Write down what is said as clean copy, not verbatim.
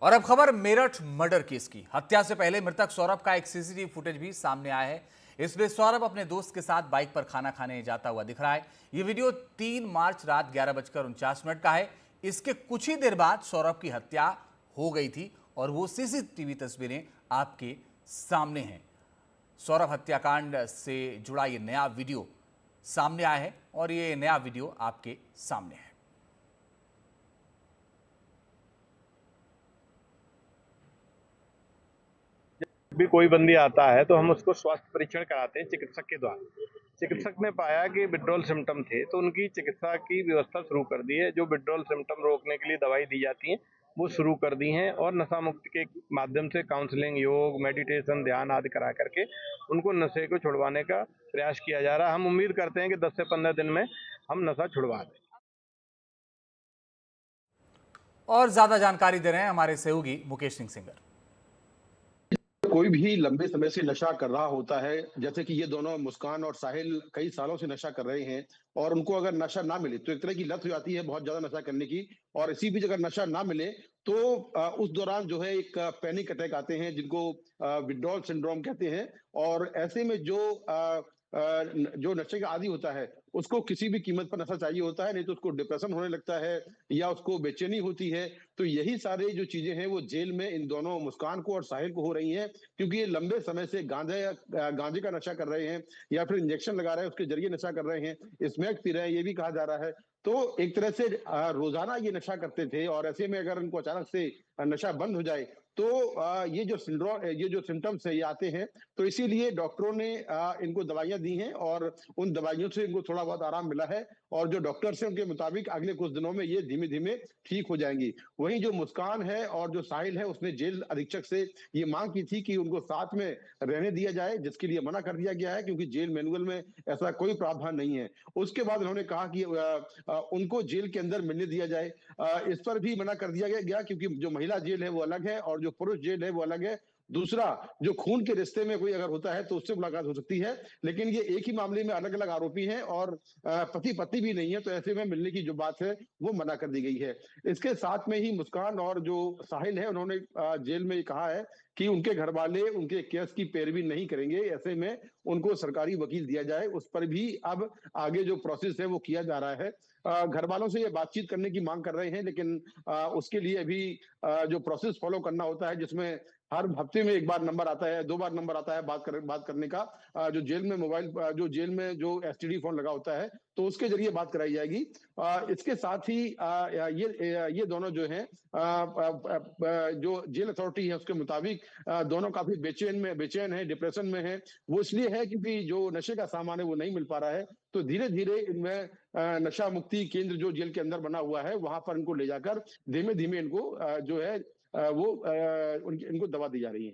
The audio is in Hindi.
और अब खबर मेरठ मर्डर केस की। हत्या से पहले मृतक सौरभ का एक सीसीटीवी फुटेज भी सामने आया है। इसमें सौरभ अपने दोस्त के साथ बाइक पर खाना खाने जाता हुआ दिख रहा है। यह वीडियो 3 मार्च रात 11:49 का है। इसके कुछ ही देर बाद सौरभ की हत्या हो गई थी और वो सीसीटीवी तस्वीरें आपके सामने हैं। सौरभ हत्याकांड से जुड़ा ये नया वीडियो सामने आया है और ये नया वीडियो आपके सामने है। भी कोई बंदी आता है तो हम उसको स्वास्थ्य परीक्षण कराते हैं चिकित्सक के द्वारा। चिकित्सक ने पाया कि विड्रॉल सिम्टम थे तो उनकी चिकित्सा की व्यवस्था शुरू कर दी है। जो विड्रॉल सिम्टम रोकने के लिए दवाई दी जाती है वो शुरू कर दी हैं और नशा मुक्ति के माध्यम से काउंसलिंग, योग, मेडिटेशन, ध्यान आदि करा करके उनको नशे को छुड़वाने का प्रयास किया जा रहा है। हम उम्मीद करते हैं कि 10 से 15 दिन में हम नशा छुड़वा दें। और ज्यादा जानकारी दे रहे हैं हमारे सहयोगी मुकेश सिंह सिंगर। कोई भी लंबे समय से नशा कर रहा होता है, जैसे कि ये दोनों मुस्कान और साहिल कई सालों से नशा कर रहे हैं और उनको अगर नशा ना मिले तो एक तरह की लत हो जाती है बहुत ज्यादा नशा करने की। और इसी बीच अगर नशा ना मिले तो उस दौरान जो है एक पैनिक अटैक आते हैं जिनको विड्रॉल सिंड्रोम कहते हैं। और ऐसे में जो नशे का आदी होता है उसको किसी भी कीमत पर नशा चाहिए होता है, नहीं तो उसको डिप्रेशन होने लगता है या उसको बेचैनी होती है। तो यही सारे जो चीजें हैं वो जेल में इन दोनों मुस्कान को और साहिल को हो रही हैं, क्योंकि ये लंबे समय से गांजे का नशा कर रहे हैं या फिर इंजेक्शन लगा रहे हैं उसके जरिए नशा कर रहे हैं, स्मैक पी रहे हैं, ये भी कहा जा रहा है। तो एक तरह से रोजाना ये नशा करते थे और ऐसे में अगर इनको अचानक से नशा बंद हो जाए तो ये जो सिम्टम्स है ये आते हैं। तो इसीलिए डॉक्टरों ने इनको दवाइयां दी हैं और उन दवाइयों से इनको थोड़ा बहुत आराम मिला है और जो डॉक्टर्स हैं उनके मुताबिक अगले कुछ दिनों में ये धीमे धीमे ठीक हो जाएंगी। वहीं जो मुस्कान है और जो साहिल है उसने जेल अधीक्षक से ये मांग की थी कि उनको साथ में रहने दिया जाए, जिसके लिए मना कर दिया गया है क्योंकि जेल मैनुअल में ऐसा कोई प्रावधान नहीं है। उसके बाद उन्होंने कहा कि उनको जेल के अंदर मिलने दिया जाए, इस पर भी मना कर दिया गया क्योंकि जो महिला जेल है वो अलग है और जो पुरुष जेल है वो अलग है। दूसरा, जो खून के रिश्ते में कोई अगर होता है तो उससे मुलाकात हो सकती है, लेकिन ये एक ही मामले में अलग अलग आरोपी हैं और पति पत्नी भी नहीं है, तो ऐसे में मिलने की जो बात है वो मना कर दी गई है। इसके साथ में ही मुस्कान और जो साहिल है उन्होंने जेल में कहा है कि उनके घर वाले उनके केस की पैरवी नहीं करेंगे, ऐसे में उनको सरकारी वकील दिया जाए। उस पर भी अब आगे जो प्रोसेस है वो किया जा रहा है। घर वालों से ये बातचीत करने की मांग कर रहे हैं, लेकिन उसके लिए अभी जो प्रोसेस फॉलो करना होता है जिसमें हर हफ्ते में एक बार नंबर आता है, 2 बार नंबर आता है बात करने का, जो जेल में जो एसटीडी फोन लगा होता है तो उसके जरिए बात कराई जाएगी। इसके साथ ही ये दोनों जो हैं जो जेल अथॉरिटी है उसके मुताबिक दोनों काफी बेचैन है, डिप्रेशन में है। वो इसलिए है क्योंकि जो नशे का सामान है वो नहीं मिल पा रहा है। तो धीरे धीरे इनमें नशा मुक्ति केंद्र जो जेल के अंदर बना हुआ है वहां पर इनको ले जाकर धीमे धीमे इनको जो है इनको दवा दी जा रही है।